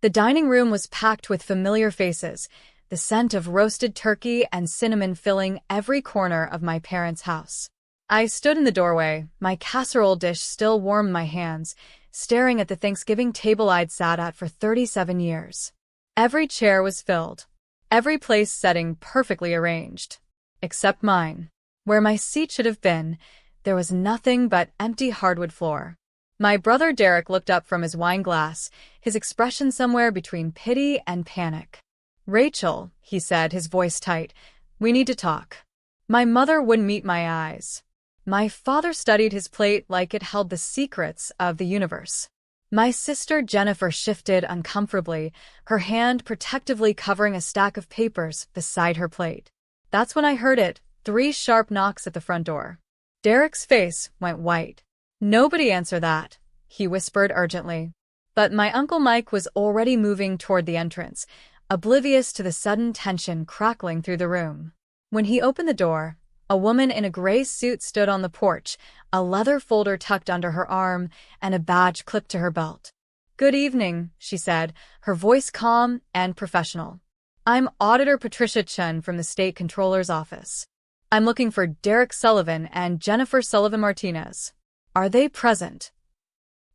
The dining room was packed with familiar faces, the scent of roasted turkey and cinnamon filling every corner of my parents' house. I stood in the doorway, my casserole dish still warm in my hands, staring at the Thanksgiving table I'd sat at for 37 years. Every chair was filled, every place setting perfectly arranged. Except mine. Where my seat should have been, there was nothing but empty hardwood floor. My brother Derek looked up from his wine glass, his expression somewhere between pity and panic. "Rachel," he said, his voice tight, "we need to talk." My mother wouldn't meet my eyes. My father studied his plate like it held the secrets of the universe. My sister Jennifer shifted uncomfortably, her hand protectively covering a stack of papers beside her plate. That's when I heard it, 3 sharp knocks at the front door. Derek's face went white. "Nobody answer that," he whispered urgently. But my Uncle Mike was already moving toward the entrance, oblivious to the sudden tension crackling through the room. When he opened the door, a woman in a gray suit stood on the porch, a leather folder tucked under her arm and a badge clipped to her belt. "Good evening," she said, her voice calm and professional. "I'm Auditor Patricia Chen from the State Controller's Office. I'm looking for Derek Sullivan and Jennifer Sullivan-Martinez. Are they present?"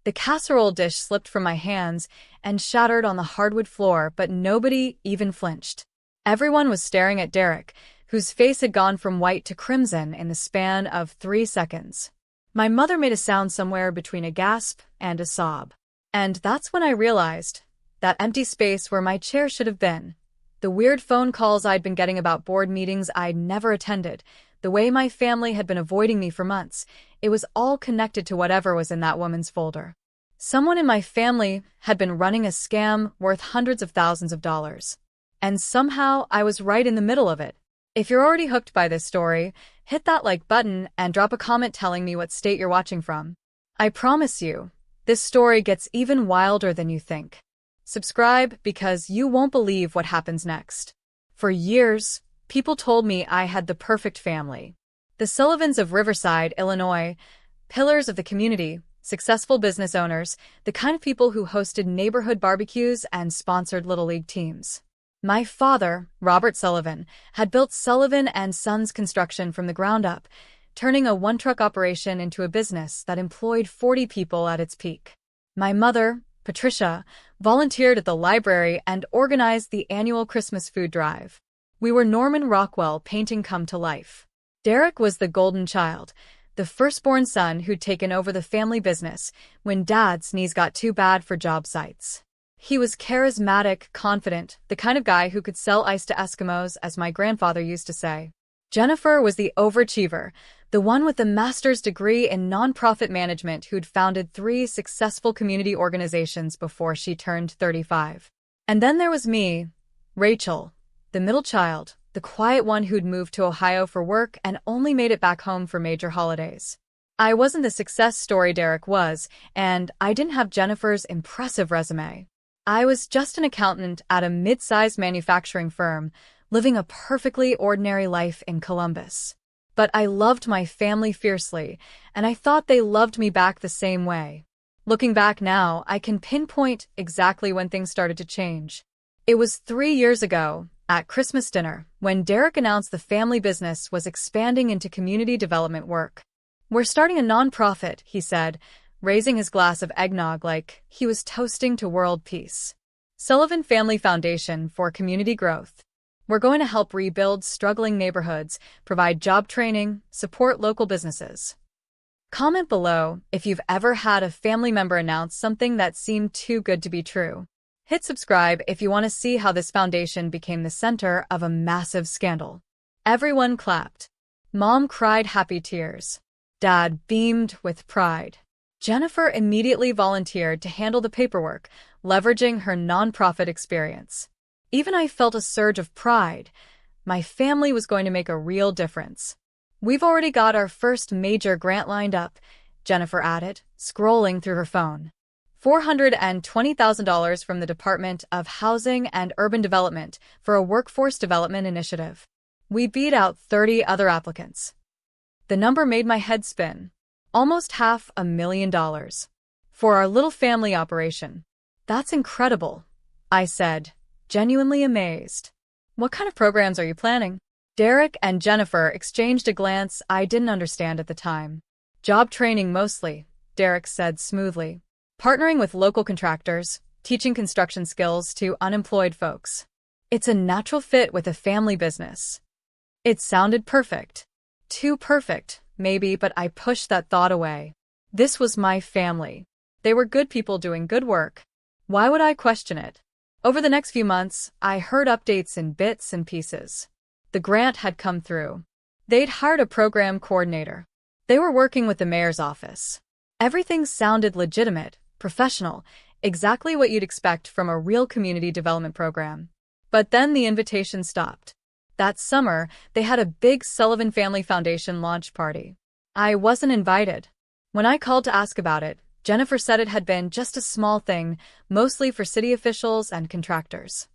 The casserole dish slipped from my hands and shattered on the hardwood floor, but nobody even flinched. Everyone was staring at Derek, whose face had gone from white to crimson in the span of 3 seconds. My mother made a sound somewhere between a gasp and a sob. And that's when I realized that empty space where my chair should have been. The weird phone calls I'd been getting about board meetings I'd never attended, the way my family had been avoiding me for months, it was all connected to whatever was in that woman's folder. Someone in my family had been running a scam worth hundreds of thousands of dollars. And somehow I was right in the middle of it. If you're already hooked by this story, hit that like button and drop a comment telling me what state you're watching from. I promise you, this story gets even wilder than you think. Subscribe because you won't believe what happens next. For years, people told me I had the perfect family. The Sullivans of Riverside, Illinois, pillars of the community, successful business owners, the kind of people who hosted neighborhood barbecues and sponsored Little League teams. My father, Robert Sullivan, had built Sullivan and Sons Construction from the ground up, turning a one-truck operation into a business that employed 40 people at its peak. My mother, Patricia, volunteered at the library and organized the annual Christmas food drive. We were Norman Rockwell painting come to life. Derek was the golden child, the firstborn son who'd taken over the family business when Dad's knees got too bad for job sites. He was charismatic, confident, the kind of guy who could sell ice to Eskimos, as my grandfather used to say. Jennifer was the overachiever, the one with the master's degree in nonprofit management who'd founded 3 successful community organizations before she turned 35. And then there was me, Rachel, the middle child, the quiet one who'd moved to Ohio for work and only made it back home for major holidays. I wasn't the success story Derek was, and I didn't have Jennifer's impressive resume. I was just an accountant at a mid-sized manufacturing firm, living a perfectly ordinary life in Columbus. But I loved my family fiercely, and I thought they loved me back the same way. Looking back now, I can pinpoint exactly when things started to change. It was 3 years ago, at Christmas dinner, when Derek announced the family business was expanding into community development work. "We're starting a nonprofit," he said, raising his glass of eggnog like he was toasting to world peace. "Sullivan Family Foundation for Community Growth. We're going to help rebuild struggling neighborhoods, provide job training, support local businesses." Comment below if you've ever had a family member announce something that seemed too good to be true. Hit subscribe if you want to see how this foundation became the center of a massive scandal. Everyone clapped. Mom cried happy tears. Dad beamed with pride. Jennifer immediately volunteered to handle the paperwork, leveraging her nonprofit experience. Even I felt a surge of pride. My family was going to make a real difference. "We've already got our first major grant lined up," Jennifer added, scrolling through her phone. $420,000 from the Department of Housing and Urban Development for a workforce development initiative. We beat out 30 other applicants. The number made my head spin. Almost $500,000. For our little family operation. That's incredible. I said, genuinely amazed. What kind of programs are you planning? Derek and Jennifer exchanged a glance I didn't understand at the time. Job training mostly, Derek said smoothly. Partnering with local contractors, teaching construction skills to unemployed folks. It's a natural fit with a family business. It sounded perfect. Too perfect, maybe, but I pushed that thought away. This was my family. They were good people doing good work. Why would I question it? Over the next few months, I heard updates in bits and pieces. The grant had come through. They'd hired a program coordinator. They were working with the mayor's office. Everything sounded legitimate, professional, exactly what you'd expect from a real community development program. But then the invitation stopped. That summer, they had a big Sullivan Family Foundation launch party. I wasn't invited. When I called to ask about it, Jennifer said it had been just a small thing, mostly for city officials and contractors.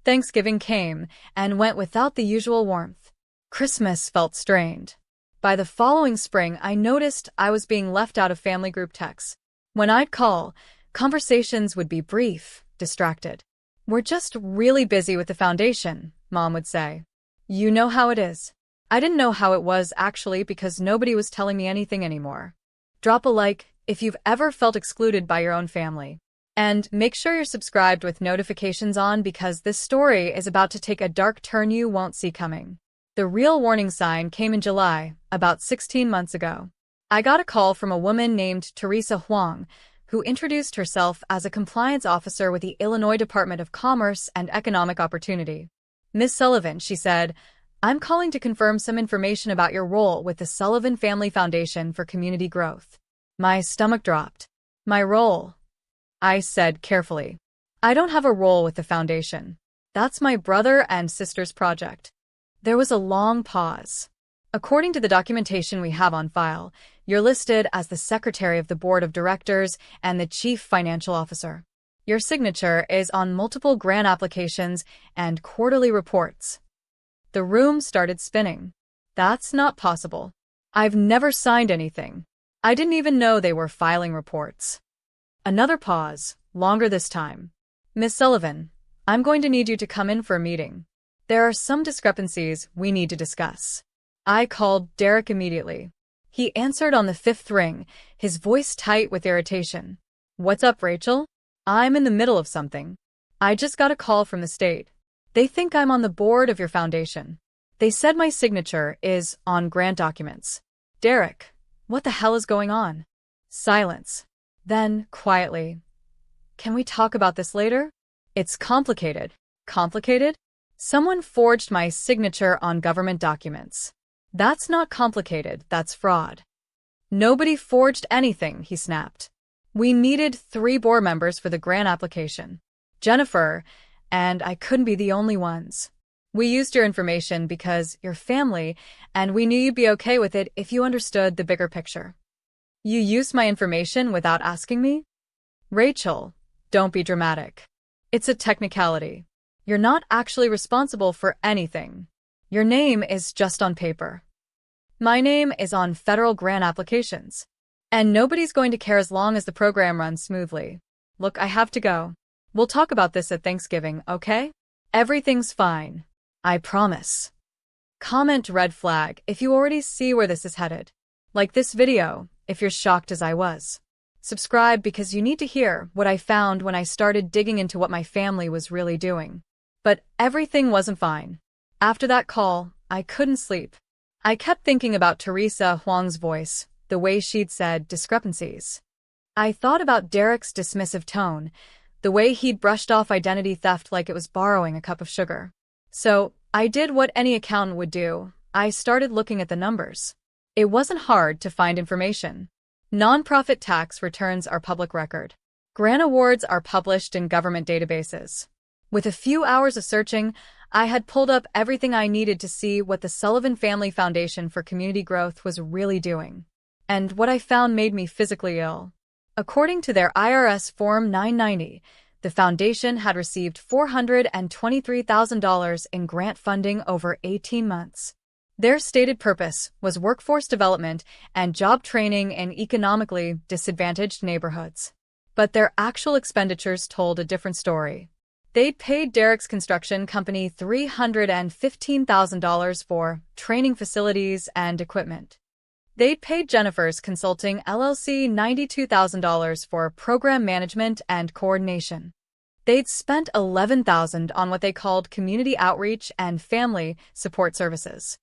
Thanksgiving came and went without the usual warmth. Christmas felt strained. By the following spring, I noticed I was being left out of family group texts. When I'd call, conversations would be brief, distracted. "We're just really busy with the foundation," Mom would say. "You know how it is." I didn't know how it was actually because nobody was telling me anything anymore. Drop a like if you've ever felt excluded by your own family. And make sure you're subscribed with notifications on because this story is about to take a dark turn you won't see coming. The real warning sign came in July, about 16 months ago. I got a call from a woman named Teresa Huang, who introduced herself as a compliance officer with the Illinois Department of Commerce and Economic Opportunity. "Ms. Sullivan," she said, "I'm calling to confirm some information about your role with the Sullivan Family Foundation for Community Growth." My stomach dropped. "My role?" I said carefully. "I don't have a role with the foundation. That's my brother and sister's project." There was a long pause. "According to the documentation we have on file, you're listed as the secretary of the board of directors and the chief financial officer. Your signature is on multiple grant applications and quarterly reports." The room started spinning. "That's not possible. I've never signed anything. I didn't even know they were filing reports." Another pause, longer this time. "Ms. Sullivan, I'm going to need you to come in for a meeting. There are some discrepancies we need to discuss." I called Derek immediately. He answered on the fifth ring, his voice tight with irritation. "What's up, Rachel? I'm in the middle of something. I just got a call from the state. They think I'm on the board of your foundation. They said my signature is on grant documents." "Derek, what the hell is going on?" Silence. Then, quietly, "Can we talk about this later? It's complicated." "Complicated?" "Someone forged my signature on government documents." "That's not complicated, that's fraud." "Nobody forged anything," he snapped. "We needed 3 board members for the grant application. Jennifer, and I couldn't be the only ones. We used your information because you're family, and we knew you'd be okay with it if you understood the bigger picture." "You used my information without asking me?" "Rachel, don't be dramatic. It's a technicality. You're not actually responsible for anything. Your name is just on paper. My name is on federal grant applications. And nobody's going to care as long as the program runs smoothly. Look, I have to go. We'll talk about this at Thanksgiving, okay? Everything's fine. I promise." Comment red flag if you already see where this is headed. Like this video if you're shocked as I was. Subscribe because you need to hear what I found when I started digging into what my family was really doing. But everything wasn't fine. After that call, I couldn't sleep. I kept thinking about Teresa Huang's voice, the way she'd said discrepancies. I thought about Derek's dismissive tone, the way he'd brushed off identity theft like it was borrowing a cup of sugar. So, I did what any accountant would do. I started looking at the numbers. It wasn't hard to find information. Nonprofit tax returns are public record. Grant awards are published in government databases. With a few hours of searching, I had pulled up everything I needed to see what the Sullivan Family Foundation for Community Growth was really doing. And what I found made me physically ill. According to their IRS Form 990, the foundation had received $423,000 in grant funding over 18 months. Their stated purpose was workforce development and job training in economically disadvantaged neighborhoods. But their actual expenditures told a different story. They'd paid Derek's construction company $315,000 for training facilities and equipment. They'd paid Jennifer's Consulting LLC $92,000 for program management and coordination. They'd spent $11,000 on what they called community outreach and family support services.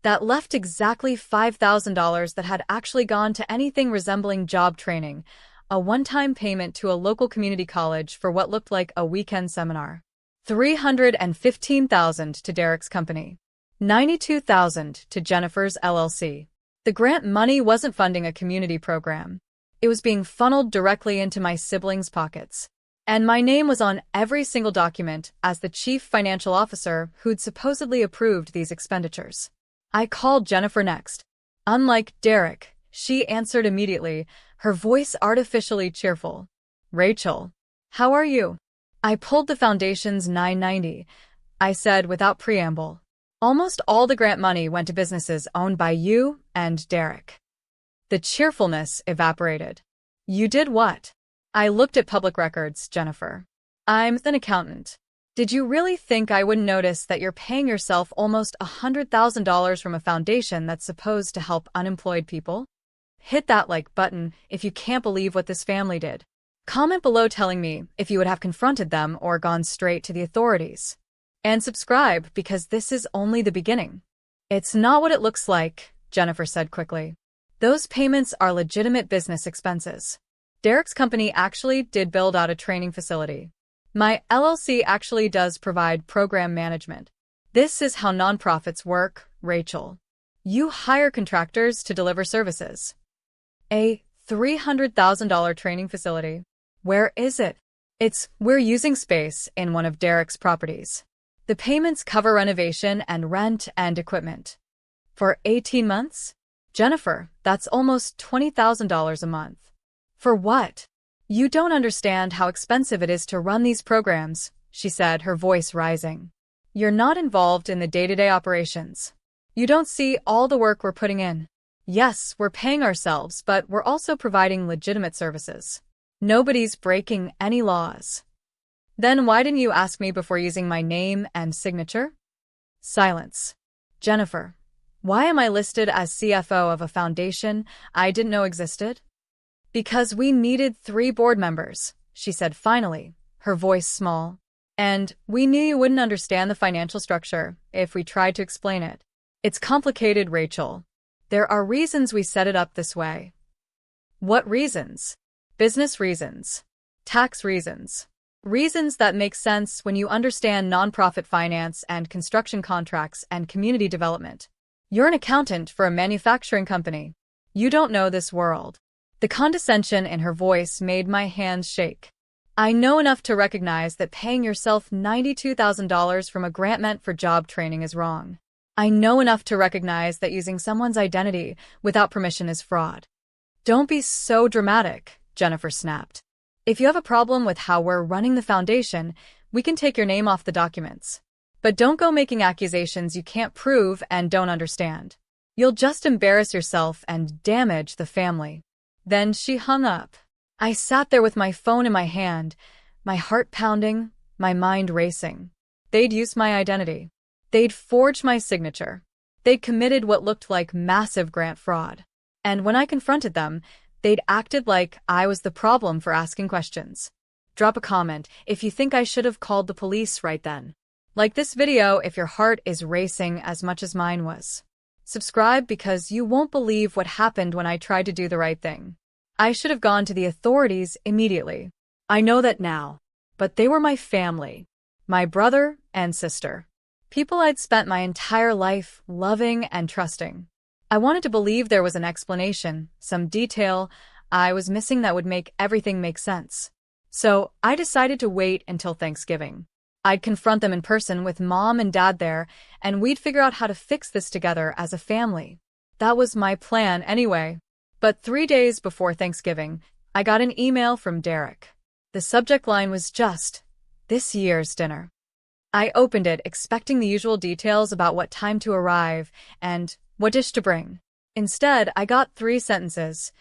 That left exactly $5,000 that had actually gone to anything resembling job training, a one-time payment to a local community college for what looked like a weekend seminar. $315,000 to Derek's company. $92,000 to Jennifer's LLC. The grant money wasn't funding a community program. It was being funneled directly into my siblings' pockets. And my name was on every single document as the chief financial officer who'd supposedly approved these expenditures. I called Jennifer next. Unlike Derek, she answered immediately, her voice artificially cheerful. "Rachel, how are you?" I pulled the foundation's 990. I said without preamble. "Almost all the grant money went to businesses owned by you and Derek." The cheerfulness evaporated. "You did what?" "I looked at public records, Jennifer. I'm an accountant. Did you really think I wouldn't notice that you're paying yourself almost $100,000 from a foundation that's supposed to help unemployed people? Hit that like button if you can't believe what this family did. Comment below telling me if you would have confronted them or gone straight to the authorities. And subscribe because this is only the beginning." "It's not what it looks like," Jennifer said quickly. "Those payments are legitimate business expenses. Derek's company actually did build out a training facility. My LLC actually does provide program management. This is how nonprofits work, Rachel. You hire contractors to deliver services." "A $300,000 training facility. Where is it?" We're using space in one of Derek's properties. The payments cover renovation and rent and equipment. For 18 months? Jennifer, that's almost $20,000 a month. For what? You don't understand how expensive it is to run these programs, she said, her voice rising. You're not involved in the day-to-day operations. You don't see all the work we're putting in. Yes, we're paying ourselves, but we're also providing legitimate services. Nobody's breaking any laws. Then why didn't you ask me before using my name and signature? Silence. Jennifer, why am I listed as CFO of a foundation I didn't know existed? Because we needed 3 board members, she said finally, her voice small. And we knew you wouldn't understand the financial structure if we tried to explain it. It's complicated, Rachel. There are reasons we set it up this way. What reasons? Business reasons. Tax reasons. Reasons that make sense when you understand nonprofit finance and construction contracts and community development. You're an accountant for a manufacturing company. You don't know this world. The condescension in her voice made my hands shake. I know enough to recognize that paying yourself $92,000 from a grant meant for job training is wrong. I know enough to recognize that using someone's identity without permission is fraud. Don't be so dramatic, Jennifer snapped. If you have a problem with how we're running the foundation, we can take your name off the documents. But don't go making accusations you can't prove and don't understand. You'll just embarrass yourself and damage the family. Then she hung up. I sat there with my phone in my hand, my heart pounding, my mind racing. They'd used my identity. They'd forged my signature. They'd committed what looked like massive grant fraud. And when I confronted them, they'd acted like I was the problem for asking questions. Drop a comment if you think I should have called the police right then. Like this video if your heart is racing as much as mine was. Subscribe because you won't believe what happened when I tried to do the right thing. I should have gone to the authorities immediately. I know that now. But they were my family. My brother and sister. People I'd spent my entire life loving and trusting. I wanted to believe there was an explanation, some detail I was missing that would make everything make sense. So I decided to wait until Thanksgiving. I'd confront them in person with Mom and Dad there, and we'd figure out how to fix this together as a family. That was my plan anyway. But 3 days before Thanksgiving, I got an email from Derek. The subject line was just, "This year's dinner." I opened it expecting the usual details about what time to arrive and what dish to bring. Instead, I got 3 sentences.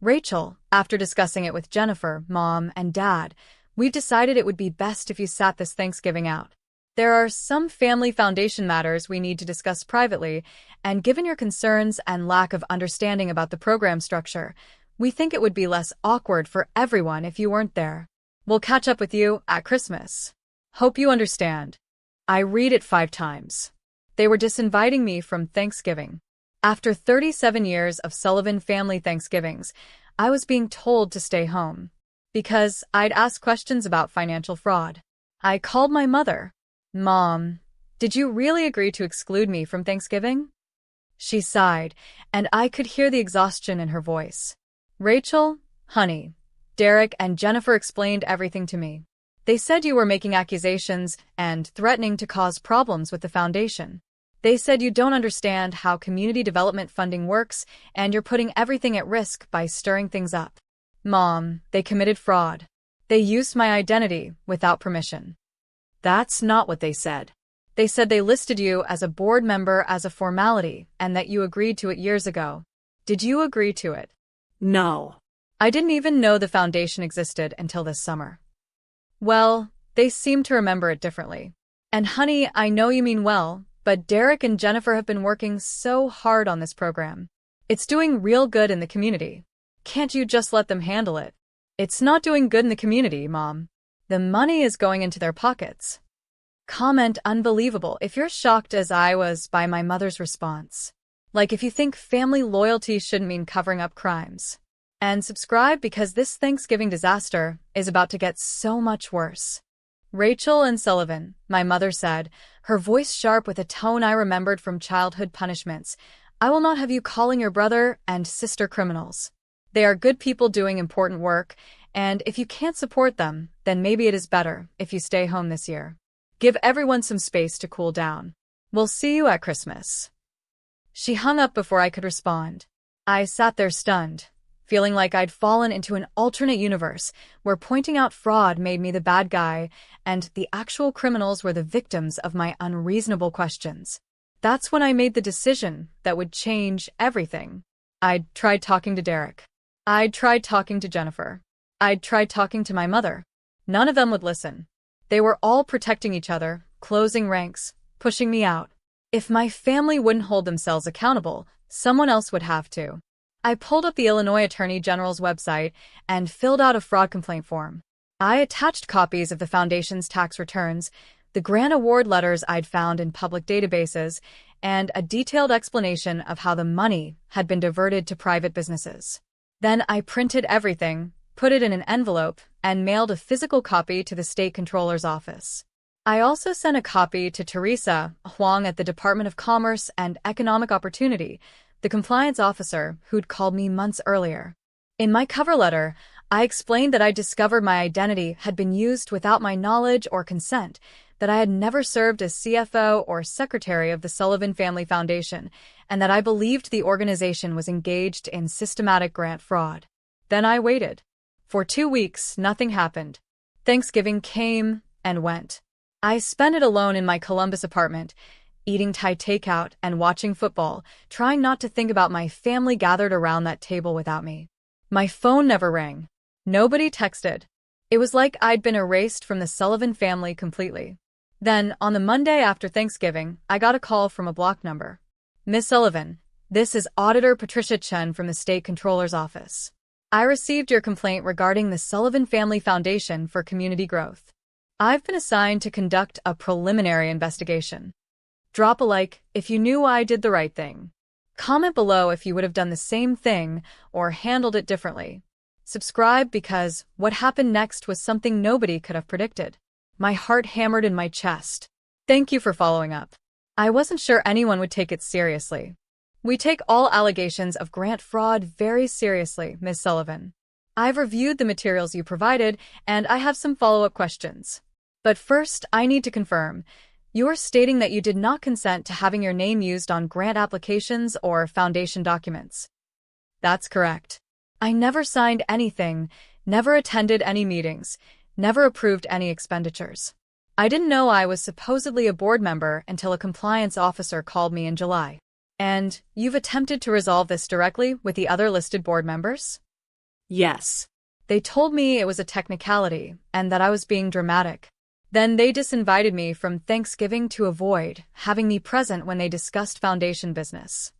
"Rachel, after discussing it with Jennifer, Mom, and Dad, We've decided it would be best if you sat this Thanksgiving out. There are some family foundation matters we need to discuss privately, and given your concerns and lack of understanding about the program structure, we think it would be less awkward for everyone if you weren't there. We'll catch up with you at Christmas. Hope you understand. I read it 5 times. They were disinviting me from Thanksgiving. After 37 years of Sullivan family Thanksgivings, I was being told to stay home because I'd asked questions about financial fraud. I called my mother. Mom, did you really agree to exclude me from Thanksgiving? She sighed, and I could hear the exhaustion in her voice. Rachel, honey, Derek and Jennifer explained everything to me. They said you were making accusations and threatening to cause problems with the foundation. They said you don't understand how community development funding works and you're putting everything at risk by stirring things up. Mom, they committed fraud. They used my identity without permission. That's not what they said. They said they listed you as a board member as a formality and that you agreed to it years ago. Did you agree to it? No. I didn't even know the foundation existed until this summer. Well, they seem to remember it differently. And honey, I know you mean well, but Derek and Jennifer have been working so hard on this program. It's doing real good in the community. Can't you just let them handle it? It's not doing good in the community, Mom. The money is going into their pockets. Comment unbelievable if you're shocked as I was by my mother's response. Like if you think family loyalty shouldn't mean covering up crimes. And subscribe because this Thanksgiving disaster is about to get so much worse. Rachel and Sullivan, my mother said, her voice sharp with a tone I remembered from childhood punishments. I will not have you calling your brother and sister criminals. They are good people doing important work, and if you can't support them, then maybe it is better if you stay home this year. Give everyone some space to cool down. We'll see you at Christmas. She hung up before I could respond. I sat there stunned, feeling like I'd fallen into an alternate universe where pointing out fraud made me the bad guy and the actual criminals were the victims of my unreasonable questions. That's when I made the decision that would change everything. I'd tried talking to Derek. I'd tried talking to Jennifer. I'd tried talking to my mother. None of them would listen. They were all protecting each other, closing ranks, pushing me out. If my family wouldn't hold themselves accountable, someone else would have to. I pulled up the Illinois Attorney General's website and filled out a fraud complaint form. I attached copies of the foundation's tax returns, the grant award letters I'd found in public databases, and a detailed explanation of how the money had been diverted to private businesses. Then I printed everything, put it in an envelope, and mailed a physical copy to the state controller's office. I also sent a copy to Teresa Huang at the Department of Commerce and Economic Opportunity, the compliance officer who'd called me months earlier. In my cover letter, I explained that I discovered my identity had been used without my knowledge or consent, that I had never served as CFO or secretary of the Sullivan Family Foundation, and that I believed the organization was engaged in systematic grant fraud. Then I waited. For 2 weeks, nothing happened. Thanksgiving came and went. I spent it alone in my Columbus apartment, eating Thai takeout and watching football, trying not to think about my family gathered around that table without me. My phone never rang. Nobody texted. It was like I'd been erased from the Sullivan family completely. Then, on the Monday after Thanksgiving, I got a call from a block number. Miss Sullivan, this is Auditor Patricia Chen from the State Controller's Office. I received your complaint regarding the Sullivan Family Foundation for Community Growth. I've been assigned to conduct a preliminary investigation. Drop a like if you knew I did the right thing. Comment below if you would have done the same thing or handled it differently. Subscribe because what happened next was something nobody could have predicted. My heart hammered in my chest. Thank you for following up. I wasn't sure anyone would take it seriously. We take all allegations of grant fraud very seriously, Ms. Sullivan. I've reviewed the materials you provided, and I have some follow-up questions. But first, I need to confirm. You're stating that you did not consent to having your name used on grant applications or foundation documents. That's correct. I never signed anything, never attended any meetings, never approved any expenditures. I didn't know I was supposedly a board member until a compliance officer called me in July. And you've attempted to resolve this directly with the other listed board members? Yes. They told me it was a technicality and that I was being dramatic. Then they disinvited me from Thanksgiving to avoid having me present when they discussed foundation business.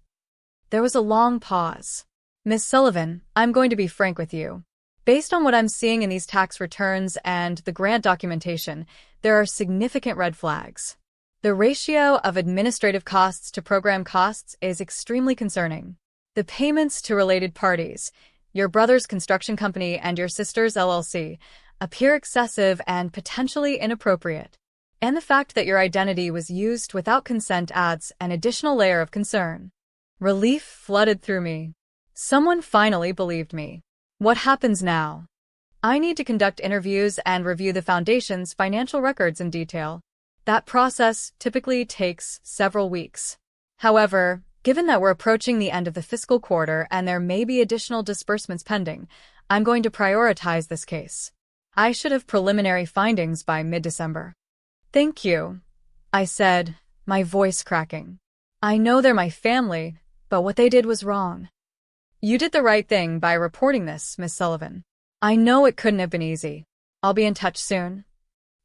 There was a long pause. Miss Sullivan, I'm going to be frank with you. Based on what I'm seeing in these tax returns and the grant documentation, there are significant red flags. The ratio of administrative costs to program costs is extremely concerning. The payments to related parties, your brother's construction company and your sister's LLC, appear excessive and potentially inappropriate. And the fact that your identity was used without consent adds an additional layer of concern. Relief flooded through me. Someone finally believed me. What happens now? I need to conduct interviews and review the foundation's financial records in detail. That process typically takes several weeks. However, given that we're approaching the end of the fiscal quarter and there may be additional disbursements pending, I'm going to prioritize this case. I should have preliminary findings by mid-December. Thank you, I said, my voice cracking. I know they're my family, but what they did was wrong. You did the right thing by reporting this, Miss Sullivan. I know it couldn't have been easy. I'll be in touch soon.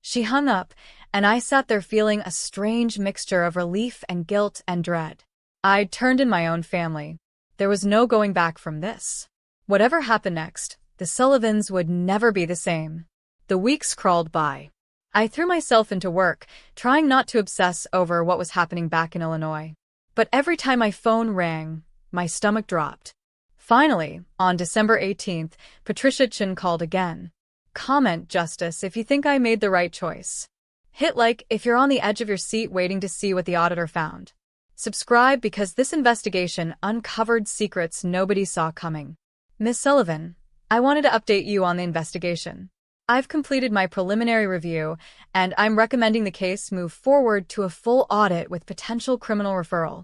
She hung up, and I sat there feeling a strange mixture of relief and guilt and dread. I'd turned in my own family. There was no going back from this. Whatever happened next, the Sullivans would never be the same. The weeks crawled by. I threw myself into work, trying not to obsess over what was happening back in Illinois. But every time my phone rang, my stomach dropped. Finally, on December 18th, Patricia Chin called again. Comment, Justice, if you think I made the right choice. Hit like if you're on the edge of your seat waiting to see what the auditor found. Subscribe because this investigation uncovered secrets nobody saw coming. Miss Sullivan, I wanted to update you on the investigation. I've completed my preliminary review, and I'm recommending the case move forward to a full audit with potential criminal referral.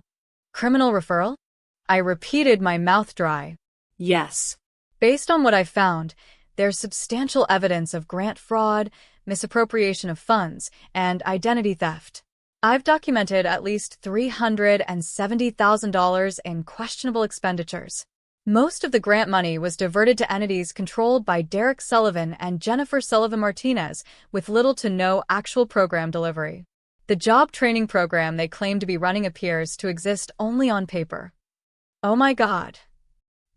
Criminal referral? I repeated, my mouth dry. Yes. Based on what I've found, there's substantial evidence of grant fraud, misappropriation of funds, and identity theft. I've documented at least $370,000 in questionable expenditures. Most of the grant money was diverted to entities controlled by Derek Sullivan and Jennifer Sullivan Martinez, with little to no actual program delivery. The job training program they claim to be running appears to exist only on paper. Oh my God.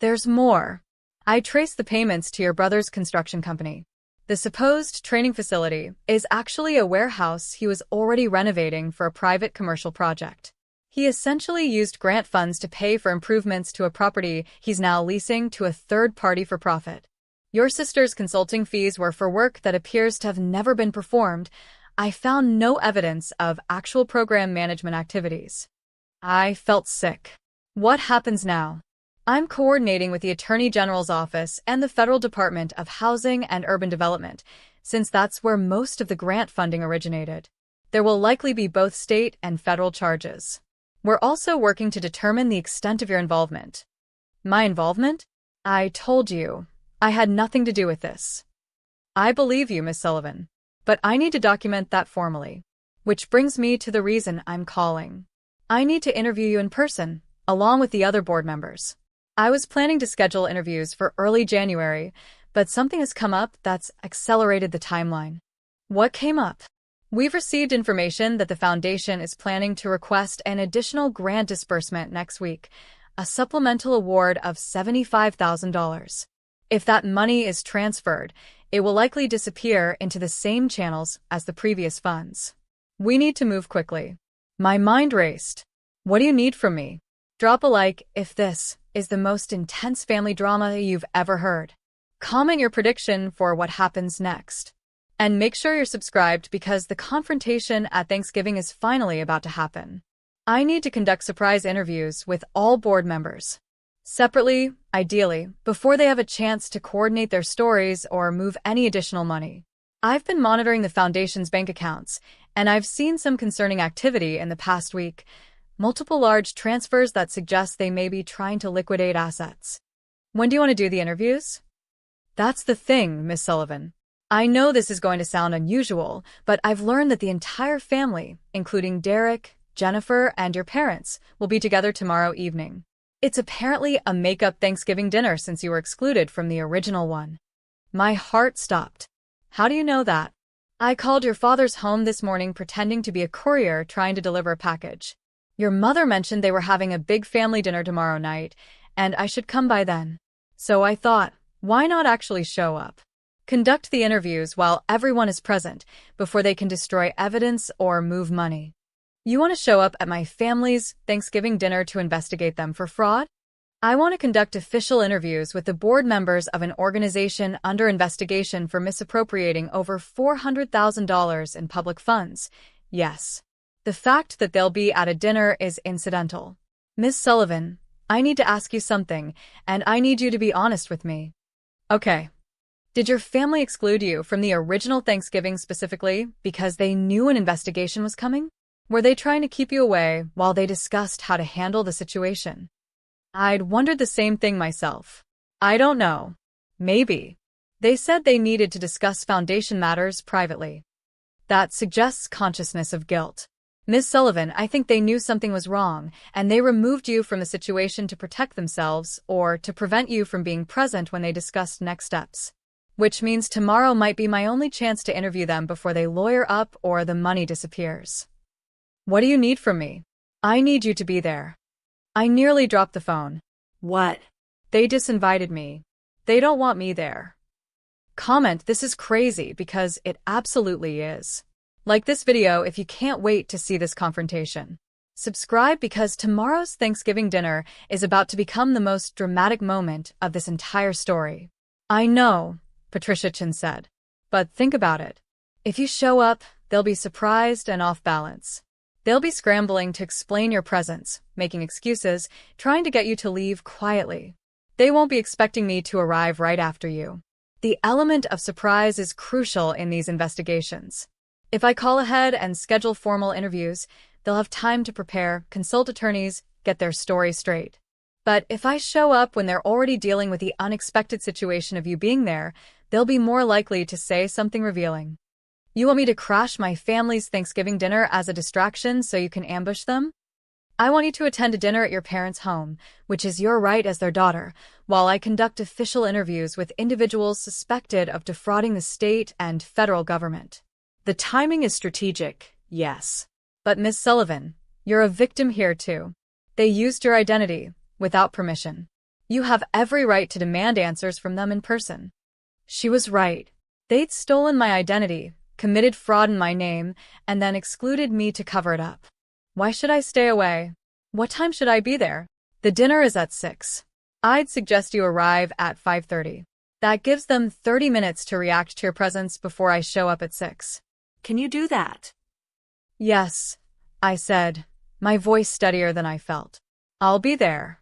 There's more. I traced the payments to your brother's construction company. The supposed training facility is actually a warehouse he was already renovating for a private commercial project. He essentially used grant funds to pay for improvements to a property he's now leasing to a third party for profit. Your sister's consulting fees were for work that appears to have never been performed. I found no evidence of actual program management activities. I felt sick. What happens now? I'm coordinating with the Attorney General's office and the Federal Department of Housing and Urban Development, since that's where most of the grant funding originated. There will likely be both state and federal charges. We're also working to determine the extent of your involvement. My involvement? I told you. I had nothing to do with this. I believe you, Miss Sullivan. But I need to document that formally. Which brings me to the reason I'm calling. I need to interview you in person, along with the other board members. I was planning to schedule interviews for early January, but something has come up that's accelerated the timeline. What came up? We've received information that the foundation is planning to request an additional grant disbursement next week, a supplemental award of $75,000. If that money is transferred, it will likely disappear into the same channels as the previous funds. We need to move quickly. My mind raced. What do you need from me? Drop a like if this is the most intense family drama you've ever heard. Comment your prediction for what happens next. And make sure you're subscribed because the confrontation at Thanksgiving is finally about to happen. I need to conduct surprise interviews with all board members. Separately, ideally, before they have a chance to coordinate their stories or move any additional money. I've been monitoring the foundation's bank accounts, and I've seen some concerning activity in the past week. Multiple large transfers that suggest they may be trying to liquidate assets. When do you want to do the interviews? That's the thing, Miss Sullivan. I know this is going to sound unusual, but I've learned that the entire family, including Derek, Jennifer, and your parents, will be together tomorrow evening. It's apparently a make-up Thanksgiving dinner since you were excluded from the original one. My heart stopped. How do you know that? I called your father's home this morning pretending to be a courier trying to deliver a package. Your mother mentioned they were having a big family dinner tomorrow night, and I should come by then. So I thought, why not actually show up? Conduct the interviews while everyone is present before they can destroy evidence or move money. You want to show up at my family's Thanksgiving dinner to investigate them for fraud? I want to conduct official interviews with the board members of an organization under investigation for misappropriating over $400,000 in public funds. Yes. The fact that they'll be at a dinner is incidental. Ms. Sullivan, I need to ask you something, and I need you to be honest with me. Okay. Did your family exclude you from the original Thanksgiving specifically because they knew an investigation was coming? Were they trying to keep you away while they discussed how to handle the situation? I'd wondered the same thing myself. I don't know. Maybe. They said they needed to discuss foundation matters privately. That suggests consciousness of guilt. Ms. Sullivan, I think they knew something was wrong, and they removed you from the situation to protect themselves or to prevent you from being present when they discussed next steps. Which means tomorrow might be my only chance to interview them before they lawyer up or the money disappears. What do you need from me? I need you to be there. I nearly dropped the phone. What? They disinvited me. They don't want me there. Comment, this is crazy because it absolutely is. Like this video if you can't wait to see this confrontation. Subscribe because tomorrow's Thanksgiving dinner is about to become the most dramatic moment of this entire story. I know, Patricia Chin said. But think about it. If you show up, they'll be surprised and off balance. They'll be scrambling to explain your presence, making excuses, trying to get you to leave quietly. They won't be expecting me to arrive right after you. The element of surprise is crucial in these investigations. If I call ahead and schedule formal interviews, they'll have time to prepare, consult attorneys, get their story straight. But if I show up when they're already dealing with the unexpected situation of you being there, they'll be more likely to say something revealing. You want me to crash my family's Thanksgiving dinner as a distraction so you can ambush them? I want you to attend a dinner at your parents' home, which is your right as their daughter, while I conduct official interviews with individuals suspected of defrauding the state and federal government. The timing is strategic, yes. But Ms. Sullivan, you're a victim here too. They used your identity, without permission. You have every right to demand answers from them in person. She was right. They'd stolen my identity, committed fraud in my name, and then excluded me to cover it up. Why should I stay away? What time should I be there? The dinner is at 6. I'd suggest you arrive at 5:30. That gives them 30 minutes to react to your presence before I show up at 6. Can you do that? Yes, I said, my voice steadier than I felt. I'll be there.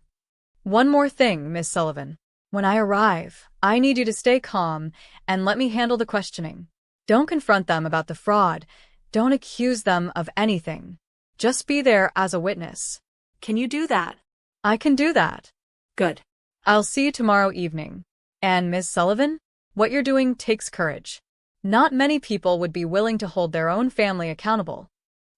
One more thing, Miss Sullivan. When I arrive, I need you to stay calm and let me handle the questioning. Don't confront them about the fraud. Don't accuse them of anything. Just be there as a witness. Can you do that? I can do that. Good. I'll see you tomorrow evening. And Miss Sullivan, what you're doing takes courage. Not many people would be willing to hold their own family accountable.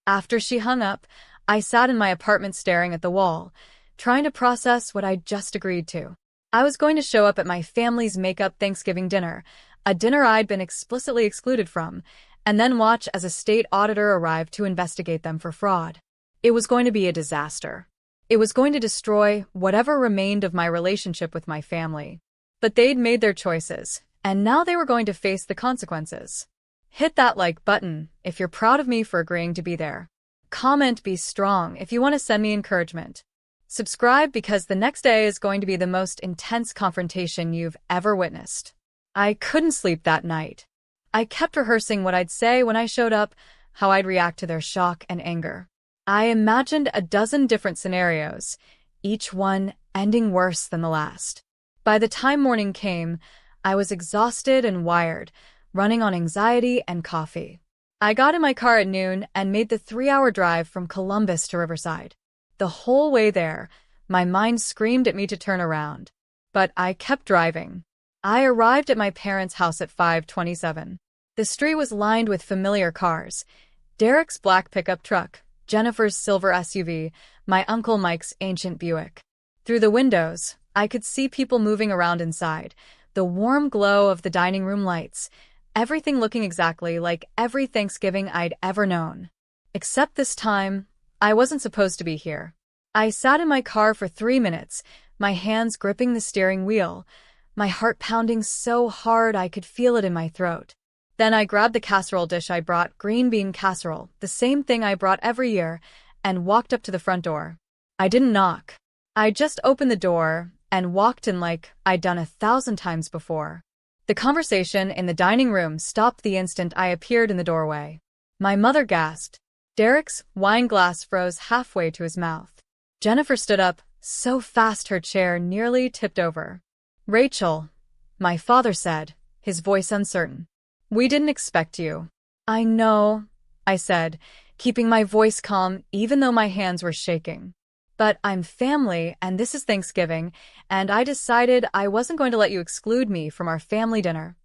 After she hung up, I sat in my apartment staring at the wall, trying to process what I'd just agreed to. I was going to show up at my family's make-up Thanksgiving dinner, a dinner I'd been explicitly excluded from, and then watch as a state auditor arrived to investigate them for fraud. It was going to be a disaster. It was going to destroy whatever remained of my relationship with my family. But they'd made their choices, and now they were going to face the consequences. Hit that like button if you're proud of me for agreeing to be there. Comment be strong if you want to send me encouragement. Subscribe because the next day is going to be the most intense confrontation you've ever witnessed. I couldn't sleep that night. I kept rehearsing what I'd say when I showed up, how I'd react to their shock and anger. I imagined a dozen different scenarios, each one ending worse than the last. By the time morning came, I was exhausted and wired, running on anxiety and coffee. I got in my car at noon and made the 3-hour drive from Columbus to Riverside. The whole way there, my mind screamed at me to turn around. But I kept driving. I arrived at my parents' house at 5:27. The street was lined with familiar cars. Derek's black pickup truck, Jennifer's silver SUV, my Uncle Mike's ancient Buick. Through the windows, I could see people moving around inside, the warm glow of the dining room lights, everything looking exactly like every Thanksgiving I'd ever known. Except this time, I wasn't supposed to be here. I sat in my car for 3 minutes, my hands gripping the steering wheel, my heart pounding so hard I could feel it in my throat. Then I grabbed the casserole dish I brought, green bean casserole, the same thing I brought every year, and walked up to the front door. I didn't knock. I just opened the door and walked in like I'd done 1,000 times before. The conversation in the dining room stopped the instant I appeared in the doorway. My mother gasped. Derek's wine glass froze halfway to his mouth. Jennifer stood up, so fast her chair nearly tipped over. Rachel, my father said, his voice uncertain. We didn't expect you. I know, I said, keeping my voice calm even though my hands were shaking. But I'm family, and this is Thanksgiving, and I decided I wasn't going to let you exclude me from our family dinner.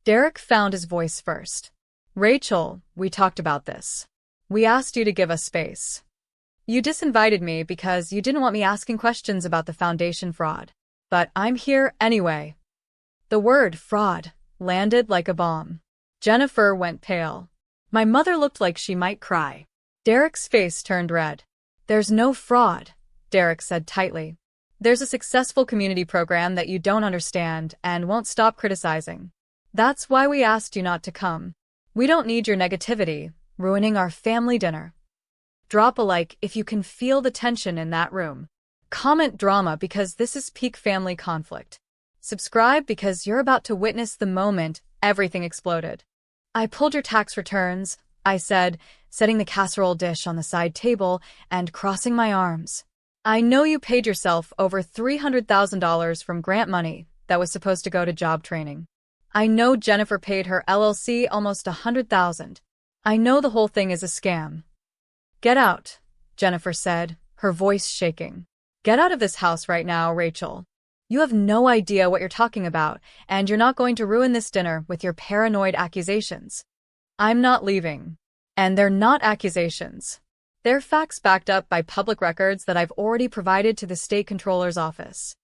Derek found his voice first. Rachel, we talked about this. We asked you to give us space. You disinvited me because you didn't want me asking questions about the foundation fraud. But I'm here anyway. The word fraud landed like a bomb. Jennifer went pale. My mother looked like she might cry. Derek's face turned red. There's no fraud, Derek said tightly. There's a successful community program that you don't understand and won't stop criticizing. That's why we asked you not to come. We don't need your negativity, ruining our family dinner. Drop a like if you can feel the tension in that room. Comment drama because this is peak family conflict. Subscribe because you're about to witness the moment everything exploded. I pulled your tax returns, I said, setting the casserole dish on the side table and crossing my arms. I know you paid yourself over $300,000 from grant money that was supposed to go to job training. I know Jennifer paid her LLC almost $100,000. I know the whole thing is a scam. Get out, Jennifer said, her voice shaking. Get out of this house right now, Rachel. You have no idea what you're talking about, and you're not going to ruin this dinner with your paranoid accusations. I'm not leaving. And they're not accusations. They're facts backed up by public records that I've already provided to the state controller's office.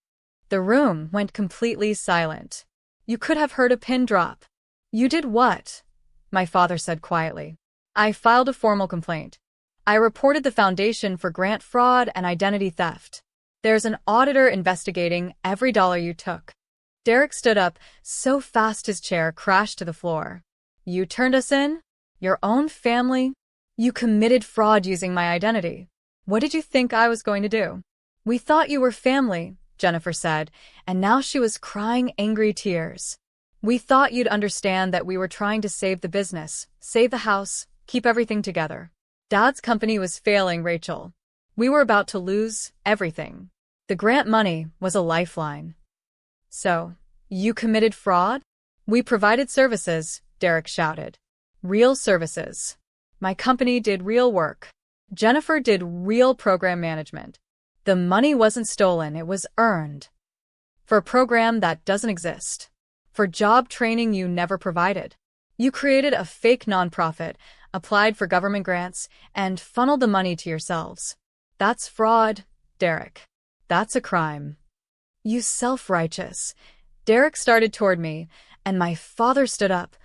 The room went completely silent. You could have heard a pin drop. You did what? My father said quietly. I filed a formal complaint. I reported the foundation for grant fraud and identity theft. There's an auditor investigating every dollar you took. Derek stood up so fast his chair crashed to the floor. You turned us in? Your own family? You committed fraud using my identity. What did you think I was going to do? We thought you were family, Jennifer said, and now she was crying angry tears. We thought you'd understand that we were trying to save the business, save the house, keep everything together. Dad's company was failing, Rachel. We were about to lose everything. The grant money was a lifeline. So, you committed fraud? We provided services, Derek shouted. Real services. My company did real work. Jennifer did real program management. The money wasn't stolen, it was earned. For a program that doesn't exist. For job training you never provided. You created a fake nonprofit, applied for government grants, and funneled the money to yourselves. That's fraud, Derek. That's a crime. You self-righteous. Derek started toward me, and my father stood up,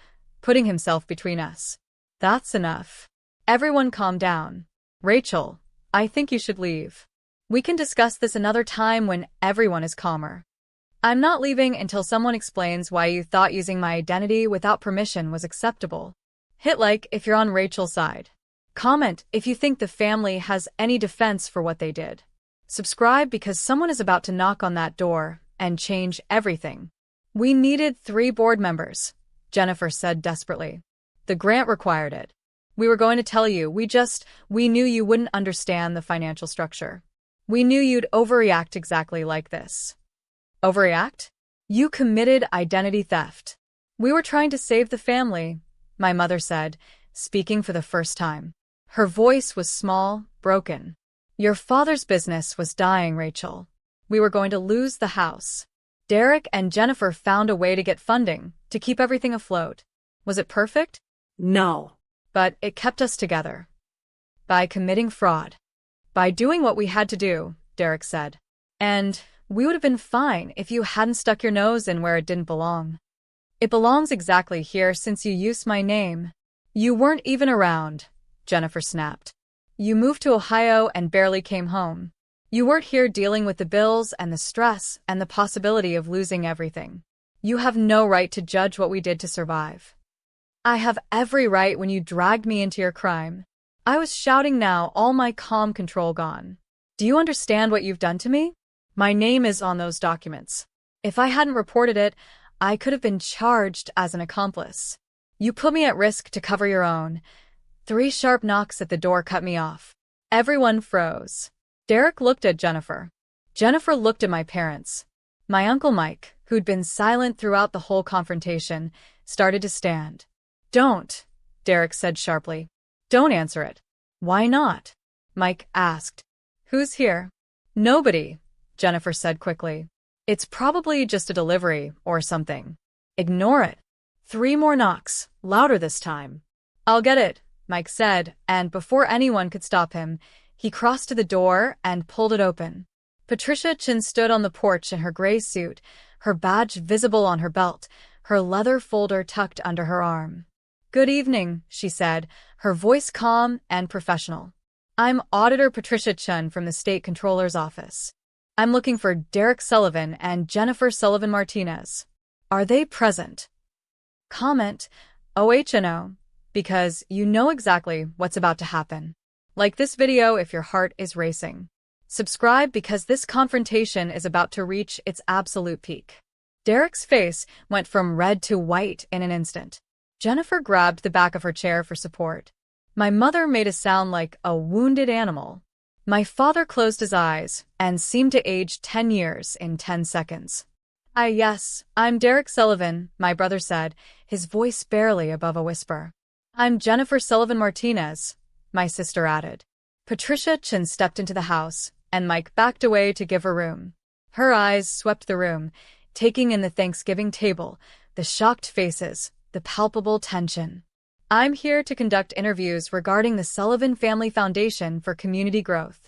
putting himself between us. That's enough. Everyone calm down. Rachel, I think you should leave. We can discuss this another time when everyone is calmer. I'm not leaving until someone explains why you thought using my identity without permission was acceptable. Hit like if you're on Rachel's side. Comment if you think the family has any defense for what they did. Subscribe because someone is about to knock on that door and change everything. We needed 3 board members, Jennifer said desperately. The grant required it. We were going to tell you, we knew you wouldn't understand the financial structure. We knew you'd overreact exactly like this. Overreact? You committed identity theft. We were trying to save the family, my mother said, speaking for the first time. Her voice was small, broken. Your father's business was dying, Rachel. We were going to lose the house. Derek and Jennifer found a way to get funding, to keep everything afloat. Was it perfect? No. But it kept us together. By committing fraud. By doing what we had to do, Derek said. And We would have been fine if you hadn't stuck your nose in where it didn't belong. It belongs exactly here since you used my name. You weren't even around, Jennifer snapped. You moved to Ohio and barely came home. You weren't here dealing with the bills and the stress and the possibility of losing everything. You have no right to judge what we did to survive. I have every right when you dragged me into your crime. I was shouting now, all my calm control gone. Do you understand what you've done to me? My name is on those documents. If I hadn't reported it, I could have been charged as an accomplice. You put me at risk to cover your own. 3 sharp knocks at the door cut me off. Everyone froze. Derek looked at Jennifer. Jennifer looked at my parents. My Uncle Mike, who'd been silent throughout the whole confrontation, started to stand. Don't, Derek said sharply. Don't answer it. Why not? Mike asked. Who's here? Nobody, Jennifer said quickly. It's probably just a delivery or something. Ignore it. 3 more knocks, louder this time. I'll get it, Mike said, and before anyone could stop him, he crossed to the door and pulled it open. Patricia Chin stood on the porch in her gray suit, her badge visible on her belt, her leather folder tucked under her arm. Good evening, she said, her voice calm and professional. I'm Auditor Patricia Chin from the State Controller's Office. I'm looking for Derek Sullivan and Jennifer Sullivan Martinez. Are they present? Comment, OHNO, because you know exactly what's about to happen. Like this video if your heart is racing. Subscribe because this confrontation is about to reach its absolute peak. Derek's face went from red to white in an instant. Jennifer grabbed the back of her chair for support. My mother made a sound like a wounded animal. My father closed his eyes and seemed to age 10 years in 10 seconds. Yes, I'm Derek Sullivan, my brother said, his voice barely above a whisper. I'm Jennifer Sullivan Martinez, my sister added. Patricia Chin stepped into the house, and Mike backed away to give her room. Her eyes swept the room, taking in the Thanksgiving table, the shocked faces, the palpable tension. I'm here to conduct interviews regarding the Sullivan Family Foundation for Community Growth.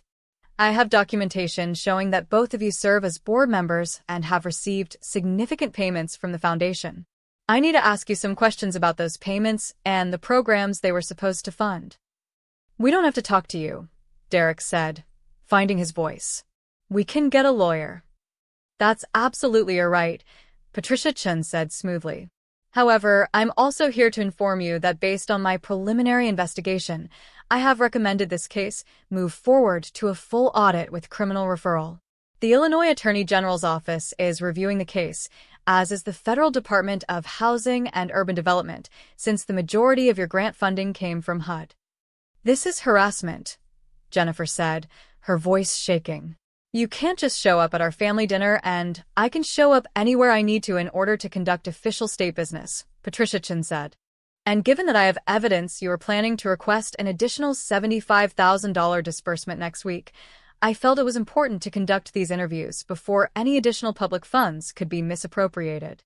I have documentation showing that both of you serve as board members and have received significant payments from the foundation. I need to ask you some questions about those payments and the programs they were supposed to fund. We don't have to talk to you, Derek said, finding his voice. We can get a lawyer. That's absolutely your right, Patricia Chin said smoothly. However, I'm also here to inform you that based on my preliminary investigation, I have recommended this case move forward to a full audit with criminal referral. The Illinois Attorney General's office is reviewing the case, as is the Federal Department of Housing and Urban Development, since the majority of your grant funding came from HUD. This is harassment, Jennifer said, her voice shaking. You can't just show up at our family dinner and I can show up anywhere I need to in order to conduct official state business, Patricia Chin said. And given that I have evidence you are planning to request an additional $75,000 disbursement next week, I felt it was important to conduct these interviews before any additional public funds could be misappropriated.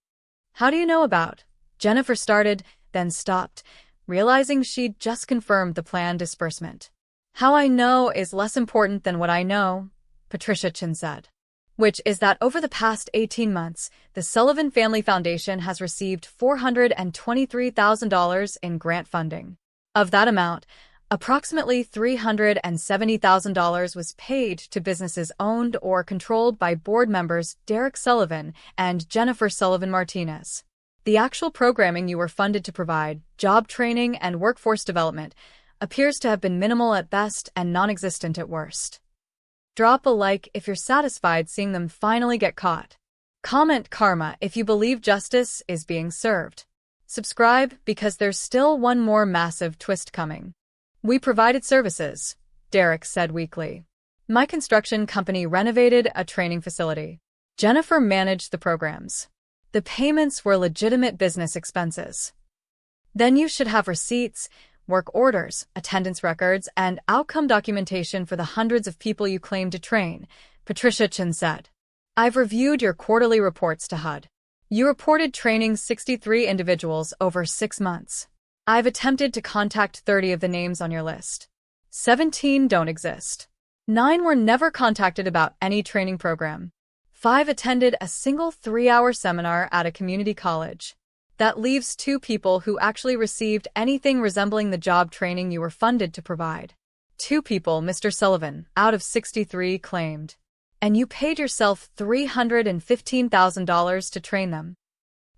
How do you know about? Jennifer started, then stopped, realizing she'd just confirmed the planned disbursement. How I know is less important than what I know, Patricia Chin said, which is that over the past 18 months, the Sullivan Family Foundation has received $423,000 in grant funding. Of that amount, approximately $370,000 was paid to businesses owned or controlled by board members Derek Sullivan and Jennifer Sullivan Martinez. The actual programming you were funded to provide, job training and workforce development, appears to have been minimal at best and non-existent at worst. Drop a like if you're satisfied seeing them finally get caught. Comment karma if you believe justice is being served. Subscribe because there's still one more massive twist coming. We provided services, Derek said weakly. My construction company renovated a training facility. Jennifer managed the programs. The payments were legitimate business expenses. Then you should have receipts, work orders, attendance records, and outcome documentation for the hundreds of people you claim to train, Patricia Chin said. I've reviewed your quarterly reports to HUD. You reported training 63 individuals over 6 months. I've attempted to contact 30 of the names on your list. 17 don't exist. 9 were never contacted about any training program. 5 attended a single 3-hour seminar at a community college. That leaves 2 people who actually received anything resembling the job training you were funded to provide. 2 people, Mr. Sullivan, out of 63, claimed. And you paid yourself $315,000 to train them.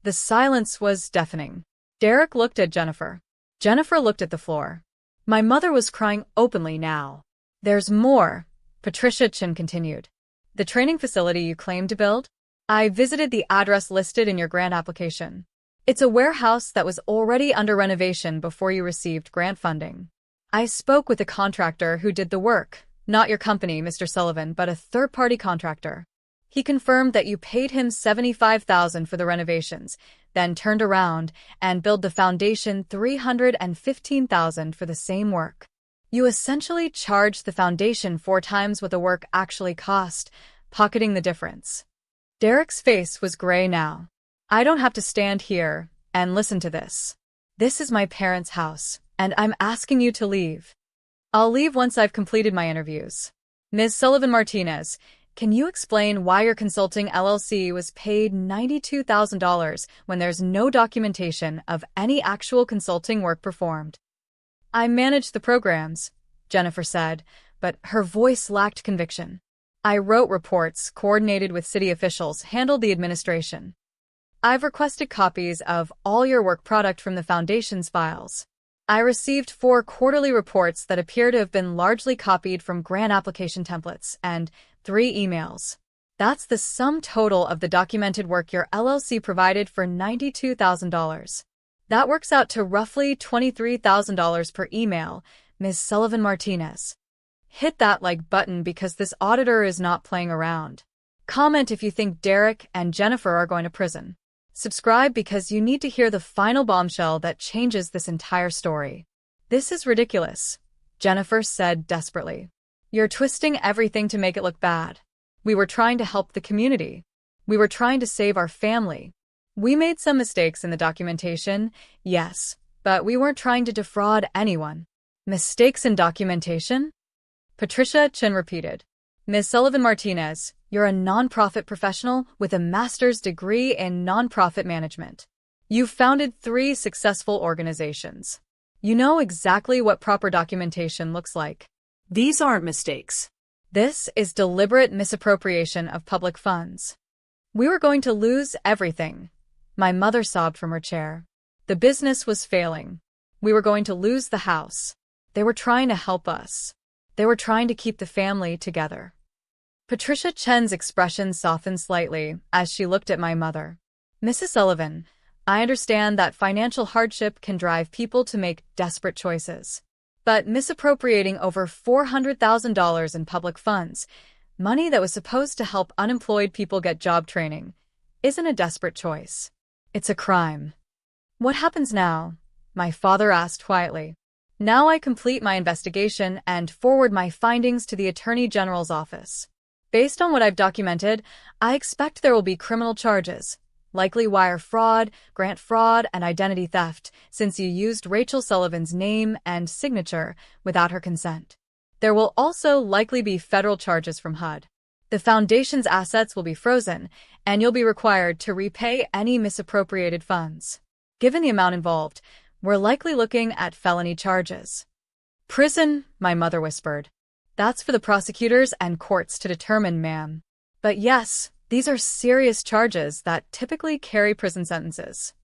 The silence was deafening. Derek looked at Jennifer. Jennifer looked at the floor. My mother was crying openly now. There's more, Patricia Chin continued. The training facility you claimed to build? I visited the address listed in your grant application. It's a warehouse that was already under renovation before you received grant funding. I spoke with the contractor who did the work, not your company, Mr. Sullivan, but a third-party contractor. He confirmed that you paid him $75,000 for the renovations, then turned around and billed the foundation $315,000 for the same work. You essentially charged the foundation 4 times what the work actually cost, pocketing the difference. Derek's face was gray now. I don't have to stand here and listen to this. This is my parents' house, and I'm asking you to leave. I'll leave once I've completed my interviews. Ms. Sullivan-Martinez, can you explain why your consulting LLC was paid $92,000 when there's no documentation of any actual consulting work performed? I managed the programs, Jennifer said, but her voice lacked conviction. I wrote reports, coordinated with city officials, handled the administration. I've requested copies of all your work product from the foundation's files. I received 4 quarterly reports that appear to have been largely copied from grant application templates and 3 emails. That's the sum total of the documented work your LLC provided for $92,000. That works out to roughly $23,000 per email, Ms. Sullivan-Martinez. Hit that like button because this auditor is not playing around. Comment if you think Derek and Jennifer are going to prison. Subscribe because you need to hear the final bombshell that changes this entire story. This is ridiculous, Jennifer said desperately. You're twisting everything to make it look bad. We were trying to help the community. We were trying to save our family. We made some mistakes in the documentation, yes, but we weren't trying to defraud anyone. Mistakes in documentation? Patricia Chin repeated. Ms. Sullivan-Martinez, you're a nonprofit professional with a master's degree in nonprofit management. You've founded 3 successful organizations. You know exactly what proper documentation looks like. These aren't mistakes. This is deliberate misappropriation of public funds. We were going to lose everything. My mother sobbed from her chair. The business was failing. We were going to lose the house. They were trying to help us. They were trying to keep the family together. Patricia Chen's expression softened slightly as she looked at my mother. Mrs. Sullivan, I understand that financial hardship can drive people to make desperate choices. But misappropriating over $400,000 in public funds, money that was supposed to help unemployed people get job training, isn't a desperate choice. It's a crime. What happens now? My father asked quietly. Now I complete my investigation and forward my findings to the Attorney General's office. Based on what I've documented, I expect there will be criminal charges, likely wire fraud, grant fraud, and identity theft, since you used Rachel Sullivan's name and signature without her consent. There will also likely be federal charges from HUD. The foundation's assets will be frozen, and you'll be required to repay any misappropriated funds. Given the amount involved, we're likely looking at felony charges. Prison, my mother whispered. That's for the prosecutors and courts to determine, ma'am. But yes, these are serious charges that typically carry prison sentences.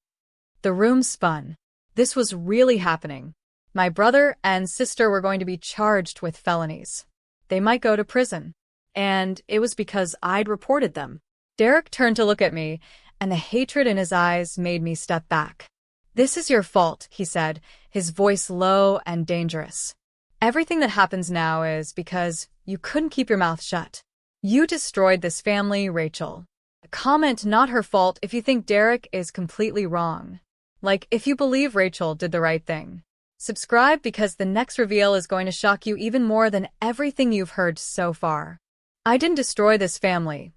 The room spun. This was really happening. My brother and sister were going to be charged with felonies. They might go to prison. And it was because I'd reported them. Derek turned to look at me, and the hatred in his eyes made me step back. This is your fault, he said, his voice low and dangerous. Everything that happens now is because you couldn't keep your mouth shut. You destroyed this family, Rachel. A comment not her fault if you think Derek is completely wrong. Like if you believe Rachel did the right thing. Subscribe because the next reveal is going to shock you even more than everything you've heard so far. I didn't destroy this family,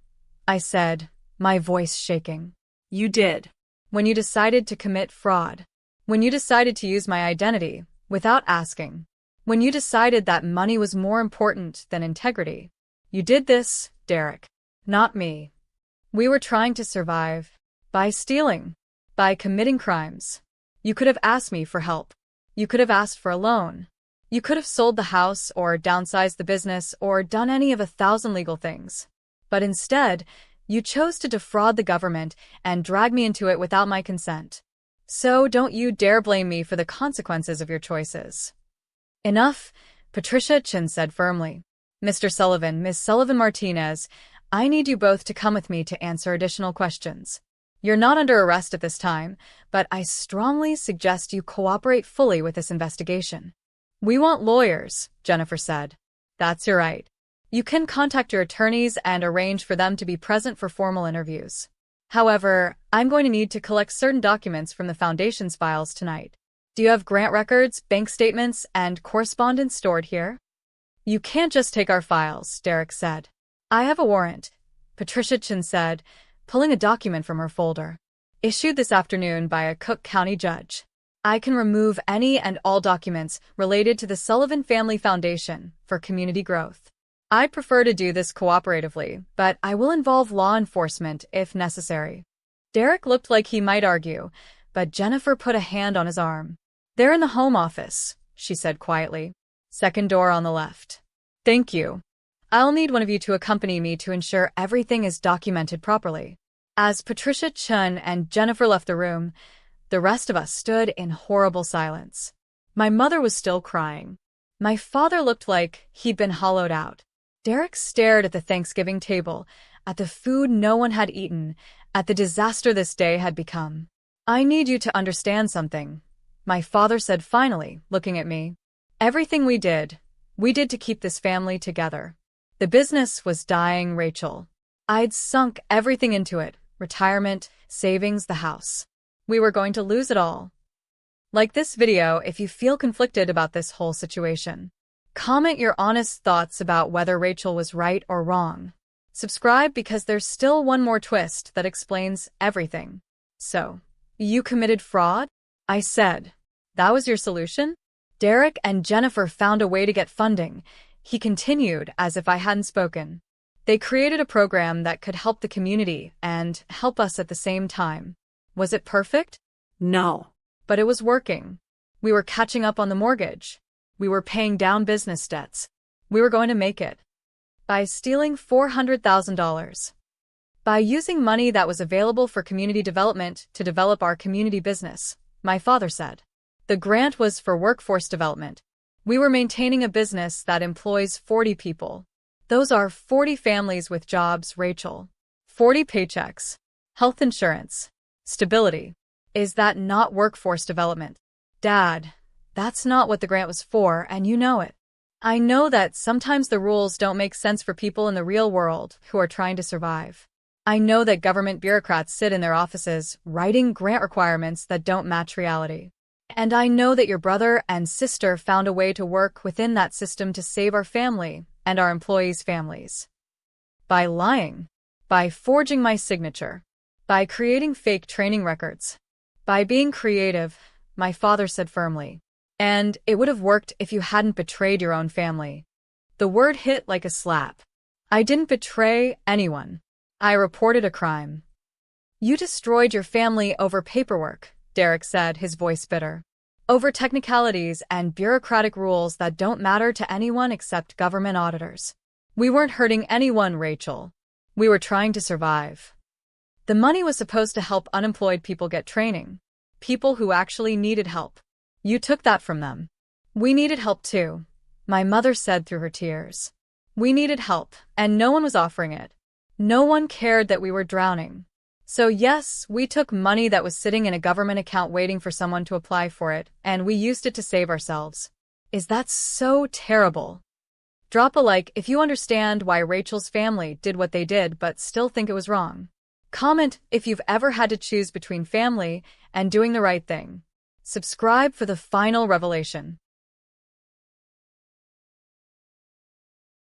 I said, my voice shaking. You did. When you decided to commit fraud. When you decided to use my identity without asking. When you decided that money was more important than integrity. You did this, Derek. Not me. We were trying to survive. By stealing. By committing crimes. You could have asked me for help. You could have asked for a loan. You could have sold the house or downsized the business or done any of 1,000 legal things. But instead, you chose to defraud the government and drag me into it without my consent. So don't you dare blame me for the consequences of your choices. Enough, Patricia Chin said firmly. Mr. Sullivan, Ms. Sullivan-Martinez, I need you both to come with me to answer additional questions. You're not under arrest at this time, but I strongly suggest you cooperate fully with this investigation. We want lawyers, Jennifer said. That's your right. You can contact your attorneys and arrange for them to be present for formal interviews. However, I'm going to need to collect certain documents from the Foundation's files tonight. Do you have grant records, bank statements, and correspondence stored here? You can't just take our files, Derek said. I have a warrant, Patricia Chin said, pulling a document from her folder. Issued this afternoon by a Cook County judge. I can remove any and all documents related to the Sullivan Family Foundation for community growth. I'd prefer to do this cooperatively, but I will involve law enforcement if necessary. Derek looked like he might argue, but Jennifer put a hand on his arm. They're in the home office, she said quietly. Second door on the left. Thank you. I'll need one of you to accompany me to ensure everything is documented properly. As Patricia Chun and Jennifer left the room, the rest of us stood in horrible silence. My mother was still crying. My father looked like he'd been hollowed out. Derek stared at the Thanksgiving table, at the food no one had eaten, at the disaster this day had become. I need you to understand something, my father said finally, looking at me. Everything we did to keep this family together. The business was dying, Rachel. I'd sunk everything into it, retirement, savings, the house. We were going to lose it all. Like this video if you feel conflicted about this whole situation. Comment your honest thoughts about whether Rachel was right or wrong. Subscribe because there's still one more twist that explains everything. So, you committed fraud? I said. That was your solution? Derek and Jennifer found a way to get funding, he continued as if I hadn't spoken. They created a program that could help the community and help us at the same time. Was it perfect? No. But it was working. We were catching up on the mortgage. We were paying down business debts. We were going to make it. By stealing $400,000. By using money that was available for community development to develop our community business, my father said. The grant was for workforce development. We were maintaining a business that employs 40 people. Those are 40 families with jobs, Rachel. 40 paychecks. Health insurance. Stability. Is that not workforce development? Dad, that's not what the grant was for, and you know it. I know that sometimes the rules don't make sense for people in the real world who are trying to survive. I know that government bureaucrats sit in their offices writing grant requirements that don't match reality. And I know that your brother and sister found a way to work within that system to save our family and our employees' families. By lying. By forging my signature. By creating fake training records. By being creative, my father said firmly. And it would have worked if you hadn't betrayed your own family. The word hit like a slap. I didn't betray anyone. I reported a crime. You destroyed your family over paperwork, Derek said, his voice bitter. Over technicalities and bureaucratic rules that don't matter to anyone except government auditors. We weren't hurting anyone, Rachel. We were trying to survive. The money was supposed to help unemployed people get training. People who actually needed help. You took that from them. We needed help too, my mother said through her tears. We needed help, and no one was offering it. No one cared that we were drowning. So yes, we took money that was sitting in a government account waiting for someone to apply for it, and we used it to save ourselves. Is that so terrible? Drop a like if you understand why Rachel's family did what they did but still think it was wrong. Comment if you've ever had to choose between family and doing the right thing. Subscribe for the final revelation.